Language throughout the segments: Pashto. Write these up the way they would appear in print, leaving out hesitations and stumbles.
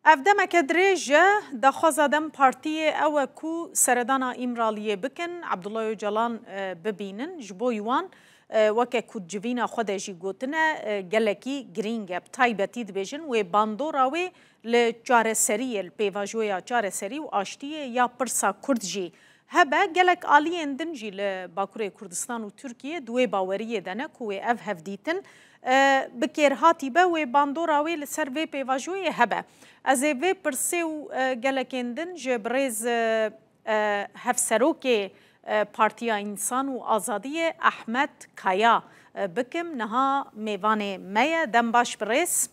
افدمك دريجة دخوزا دم بارتي او كو سردانا امرالية بكن عبدالله يوجالان ببينن جبو يوان وكا كود جوينا خودا جي گوتنا گلكي گرينگا بتايبتي دبيجن و باندوراوي لجاره سري البيواجويا جاره سري و آشتيه يا برسا كرد جي هبا گلك آلي اندن جي لباكوري كردستان و تركيا دوي باوريه دانا كو اف هفديتن بكير هاتي با و باندوراوي لسر في بيواجويا هبا از وی پرسیو گلکندن جبرز هفسروک پارتیا انسان و آزادی احمد کایا بکم نها میوان میا دم باش برس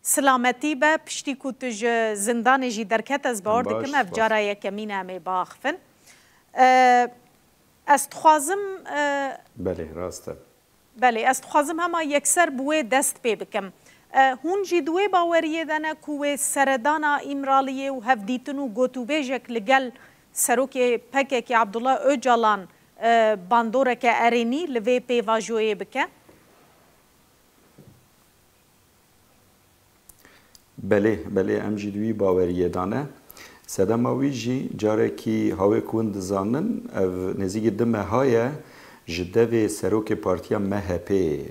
سلامتی با پشتی کتج زندان جی درکت از باور دکم افجارا یکمین همی باخفن استخوازم بله راسته بله استخوازم هما یکسر بوی دست پی بکم هون جی دوی باوریه دانه کوه سردانا امرالیه و هفدیتن و گوتو بیجک لگل سروک پکه که عبدالله اوجالان باندوره که ارینی لوی پیواجوه بکه؟ بله ام جی دوی باوریه دانه سدماوی جی جاره کی هاوی کند زانن نزیگ دمه های جدوی سروک پارتیا مهپی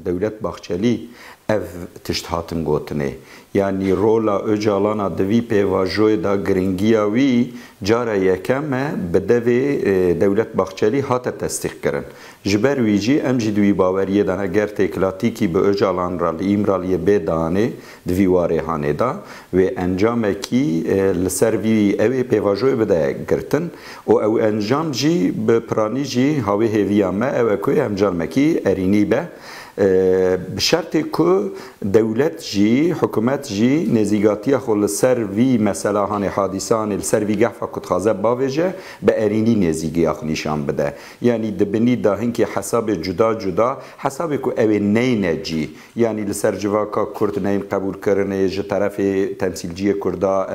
دولت باخچلی ev tişt hatin gotine. Yani rola Öcalana devî pêvajoyê da giringiya wî cara yekem me bi devê Dewlet Baxçelî hate tesdîq kirin. Ji ber wî jî em jî di wî baweriyê de ne ger têkilatîkî bi Öcalan ra li îmraliyê bê danê di vî warê hanê da wê encamekî li ser vî evê pêvajoyê bide girtin û ew encam jî bi piranî jî havê hêviya me ew e ku encamekî erînî be بشرط که دولت جی حکومت جی نزیگاتی خود سر وی مثلا هان حادثان سر وی گفت کت خازه باوجه به ارینی نزیگی آخ نشان بده یعنی دبنی دا هنگی حساب جدا حساب که اوه نینه جی یعنی لسر جواکا کرد نین قبول کرنه جه طرف تمثیلجی کردا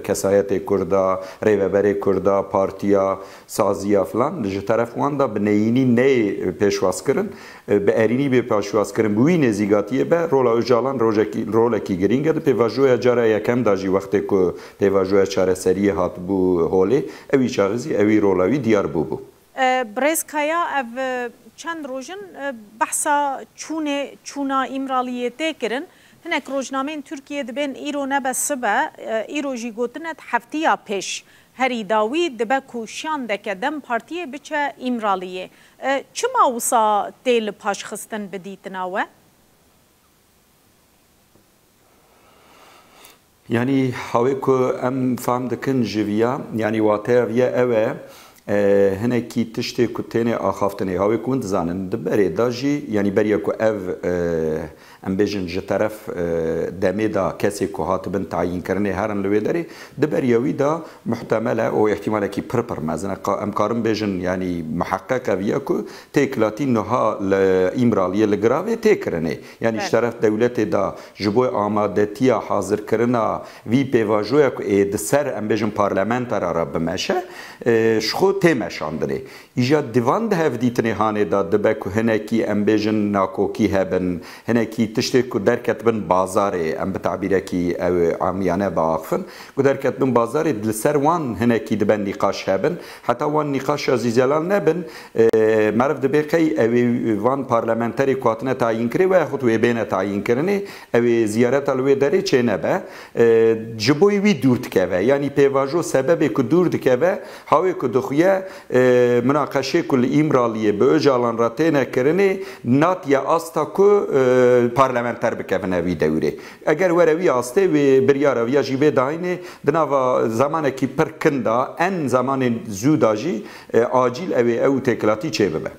کسایت کردا ریوبر کردا پارتیا سازیا فلان جه طرف وان دا بنینی نی پیشواز کرن به ارینی به پاشواز کردن بوی نزیگاتیه به رولا اوجالان رولا کی گرینگه ده پیواجوی جاره یکم داجی وقتی که پیواجوی چاره سری هات بو هولی اوی چارزی اوی رولاوی دیار بو برز کایا او چند روزن بحثا چونا امرالیته کرن هنک روزنامه ترکیه دبن ایرو نبسبه ایرو جی گوتنت هفتیا پیش هری داوی دبه کوشان دکه دم پارتیه بچه امرالیه چما وصا تیل پاش خستن بدیتناوه؟ یعنی هاوی که ام فهم دکن جویا یعنی واته ویا اوه هنکی تشتی کتنه آخافتنه هاوی کند زانن دبره داجی یعنی بریا که او ام بیجن جه طرف دمه دا کسی که هاتبن تعیین کرنه هرن لوی داری دبریاوی دا محتمله او احتماله کی پر مزنه ام کارم بیجن یعنی محقق ویا که تکلاتی نها امرالیه لگراوه تکرنه یعنی طرف دولت دا جبوی آمادتیا حاضر کرنا وی پیواجویا که دسر ام بیجن پارلمنتر را بمشه شخو تیمشاندنه ایجاد دیوان ده هفدیتنه هانه دا دبه که هنکی ام بیجن ناکوکی هبن هنکی تشتی که درکت بن بازاره ام بتعبیره کی او عامیانه باقفن که درکت بن بازاره دلسر وان هنکی دبن نقاش هبن حتی وان نقاش عزیزالان نبن معرف دبه قی او وان پارلمنتری کواتنه تعیین کری و خود وی بینه تعیین کرنه او زیارت الوی داره چه نبه جبوی وی دورد که یعنی پیواجو سبب که دورد که هاوی که دخویه مناقشه کل امرالیه به اجالان را تینه کرنه نات یا آستا که پارلمنتر بکفنه وی دوره اگر وروی آسته و بریاره ویا جیبه داینه دناوا زمانه کی پر کندا ان زمان زوداجی آجیل او تکلاتی چه ببه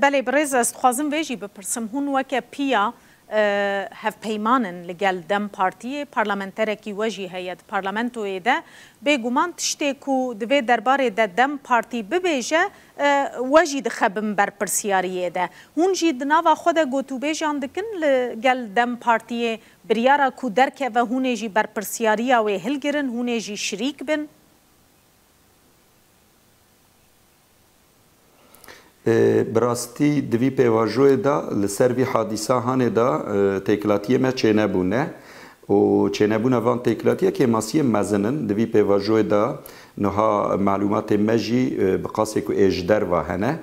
بله برز است خوازم ویجی بپرسم هون وکه پیا هف پیمانن لگل دم پارتی پارلمنتره کی وجی هیئت پارلمنتو ایده بگومان تشتی کو دوی درباره ده دم پارتی ببیجه وجی دخبم بر پرسیاریه ده هون جی دناوا خود گوتو بیجان دکن لگل دم پارتی بریارا کو درکه و هونه جی بر پرسیاریا و هلگرن هونه جی شریک بن براستی دوی پیواجوی دا لسر وی حادثه هانه دا تکلاتی ما چه نبونه و چنبونا وان تکلاتیه که ماسی مزنن دوی پیواجوی دا نها معلومات مجی بقاسه که اجدر و هنه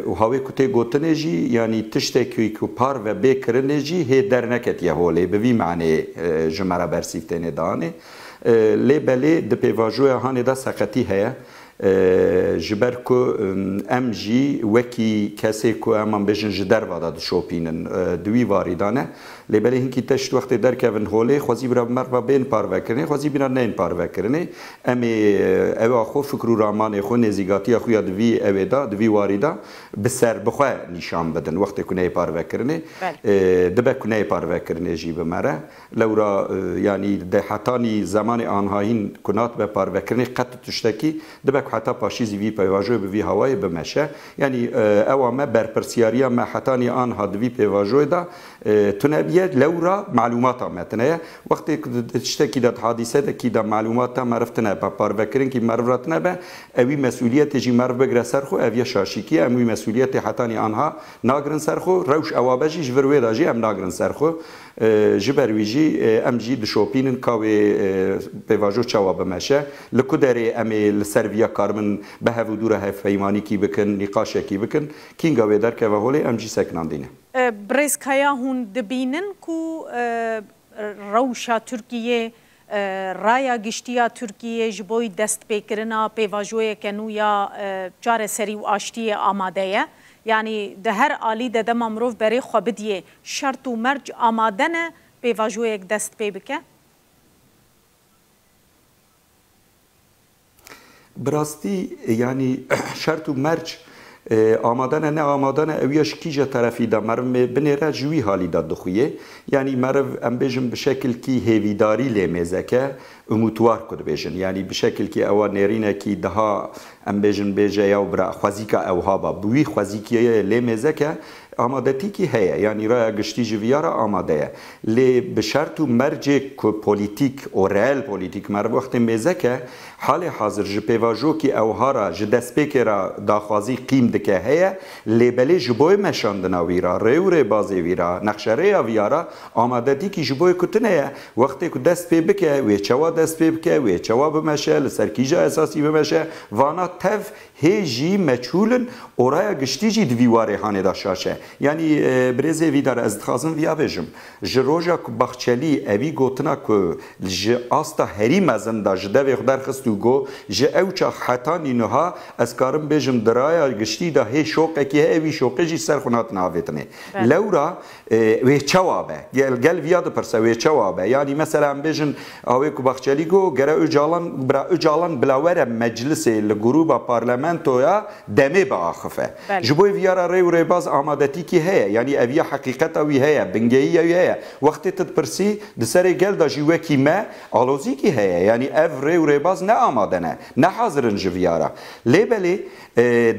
و هاوی کتی گوتنه جی یعنی تشته که پار و بکرنه جی هی در نکت یه هوله بوی معنی جمعه برسیفتنه دانه لی بلی ده پیواجوی هانه دا سقطی هیا جبر کو ام جی وکی کسی کو امان بجن جدر وادا شوپینن دوی واردانه لبلی هنکی تشت وقت در کون هوله خوزی برا مروا بین پارو کرنه خوزی برا نین پارو کرنه امی او خو فکر و رامان خو نزیگاتی خو یا دوی او دا دوی واردا بسر بخوا نشان بدن وقت کنه پارو کرنه دبه کنه پارو کرنه جی بمره لورا یعنی ده حتانی زمان آنهاین کنات به پارو کرنه قط تشتکی دبه حتی پاشیزی وی پیواجوی به وی هوای بمشه یعنی او ما برپرسیاریا ما حتانی آنها دوی پیواجوی دا تنبیه لورا معلومات متنه وقتی تشتکی داد حادثه کی دا معلومات معرفتنه با پاروکرین کی معرفتنه به اوی مسئولیت جی معرف بگره سرخو اوی شاشیکی اوی مسئولیت حتانی آنها ناگرن سرخو روش اوابجی جوروی داجی ام ناگرن سرخو جبرویجی ام جی دشوپینن کاوی پیواجو چوا بمشه لکودری امی لسرویا کارمن به هفو دوره هفیمانی کی بکن نقاشه کی بکن کینگاوی در که وحولی ام جی سکنان دینه برزکایا هون دبینن کو روشا ترکیه رایا گشتیا ترکیه جبوی دست بکرنا پیواجوی کنویا چار سری و آشتی آماده یعنی ده هر آلی ده دم امروف برای خوابدیه شرط و مرج آمادن پیواجوی یک دست پی بکه؟ براستی یعنی شرط و مرج آمادن نه آمادن اویش کیجا طرفی دا مرم بنیره جوی حالی دا دخویه یعنی مرم ام بیجم بشکل کی هیویداری لیمیزه که اموتوار کد بیجن یعنی بشکل کی اوه نیرینه کی دها ام بیجن بیجه یا برا خوزیکا اوها با بوی خوزیکیه لیمیزه که آمادتی کی هیا یعنی رای گشتی جویارا آماده لی بشرط و مرج پولیتیک و ریل پولیتیک مر وقت میزه که حال حاضر جپیواجو کی اوها را جدست پیکرا داخوازی قیم دکه هیا لی بلی جبوی مشاندنا ویرا ریوری بازی ویرا نقشره ویارا آمادتی کی جبوی کتنه وقتی که دست پی بکه وی چوا دست پی بکه وی چوا بمشه لسرکیجا اساسی بمشه وانا تف هیجی مچولن اورای گشتی جی دویواره هانه دا شاشه یعنی برزه وی داره از خازم ویا بجم جروجا که بخچلی اوی گوتنا که ج آستا هری مزن دا جده وی خدر خستو گو ج اوچا حتا نینوها از کارم بجم درای گشتی دا هی شوقه که اوی شوقه جی سرخونات ناویتنه لورا وی چوابه گل ویا دا پرسه وی چوابه یعنی مثلا بجن اوی که بخچلی گو گره اجالان بلاوره مجلس لگروبا پارلمنتو یا دمه با آخفه جبوی ویارا ری و ری باز آمادتی کی هيا يعني أبيا حقيقة أوي هيا بنجية هيا وقت تدبرسي دسري جل دا جوا كيما علوزي كي هيا يعني أفري وريباز نأمادنا نحاضر جفيارا ليبلي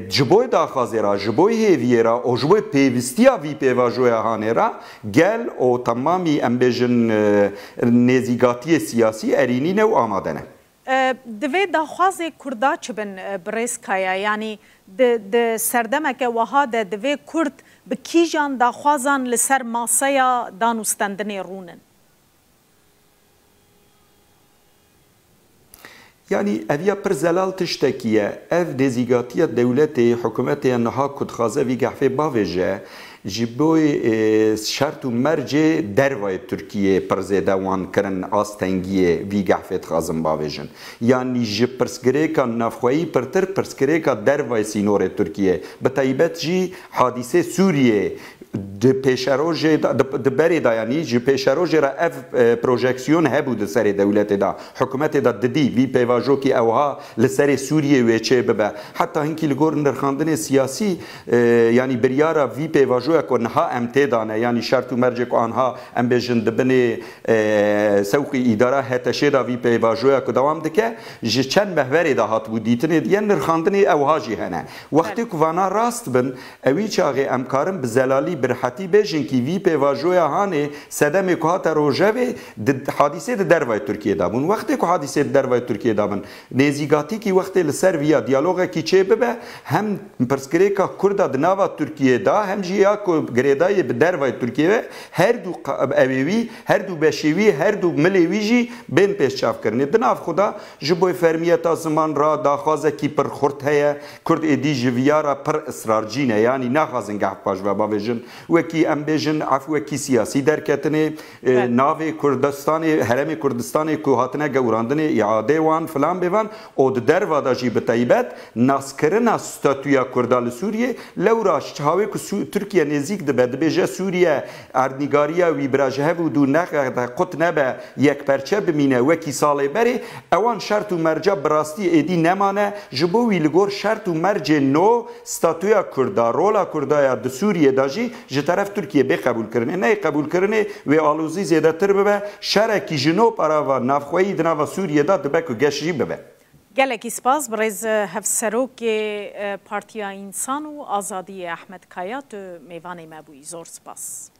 جبوي دا خازيرا جبوي هيفيرا أو جبوي بيفستيا في بيواجويا هانيرا جل أو تمامي أمبيجن نزيقاتي سياسي أرينين وآمادنا دوی داخوازی کردا چبن برزکایا یعنی د سردمک وها د دوی کرد بکیجان داخوازان لسر ماسایا دانوستندنی رونن يعني أبيا برزلال تشتكيه أف دزيجاتية دولتي حكومتي أنها كد خازة في قحفة بافجة جبوي شرط مرجع دروي تركيا برزيدا وان كرن آستنگيه في قحفة خازم بافجن يعني جبرسكريكا نافخوي برتر برسكريكا دروي سينور تركيا بتايبت جي حادثة سوريا د پیشروج د بری دا یعنی ج پیشروج را اف پروژکسیون هبو د سری دولت دا حکومت دا ددی وی پیواجو کی اوها لسری سوریه و چه به حتی هنکی لگور نرخاندن سیاسی یعنی بریارا وی پیواجو کو نها امتدانه یعنی شرط و مرج کو آنها ام بجن دبن سوقی اداره هتشه دا وی پیواجو کو دوام دکه ج چند محور دا هات بودیتن یعنی نرخاندن اوها جی هنه وقتی کو وانا راست بن اوی چاغه امکارم بزلالی برحتی بیشن کی وی پیواجویا هانه صدم کوهات روجوی حادثه دروای ترکیه دابون وقتی که حادثه دروای ترکیه دابون نزیگاتی کی وقتی لسر ویا دیالوگ کی چه ببه هم پرسکریکا کرد دناوا ترکیه دا هم جیا کو گریدای به دروای ترکیه هر دو اویوی هر دو بشوی هر دو ملیوی جی بین پیش چاف کرنه دناف خدا جبوی فرمیت زمان را داخوازه کی پر خورد هیا کرد ایدی جویارا پر اصرار جینه یعنی نخوازن گه پاش و باویجن وکی ام بیجن عفو کی سیاسی درکتنه ناوی کردستان هرم کردستان کو هاتنه گوراندنه اعاده وان فلان بیوان او دروا دا جی بتایبت ناسکرنا ستاتویا کردال سوریه لوراش چاوی کو ترکیه نزیک ده بد بیجه سوریه اردنگاریا وی براجه و دو نخ قط نبه یک پرچه بمینه وکی سال بری اوان شرط و مرجع براستی ایدی نمانه جبو وی لگور شرط و مرجع نو ستاتویا کردا رولا کردایا ده سوریه داجی جه طرف ترکیه به قبول کرنه نه قبول کرنه و آلوزی زیاده تر ببه شرکی جنوب آراوا نافخوایی دناوا سوریه دا دبکو گشجی ببه گلکی سپاس برز هفسروک پارتیا انسان و آزادی احمد کایا تو میوان مبوی زور سپاس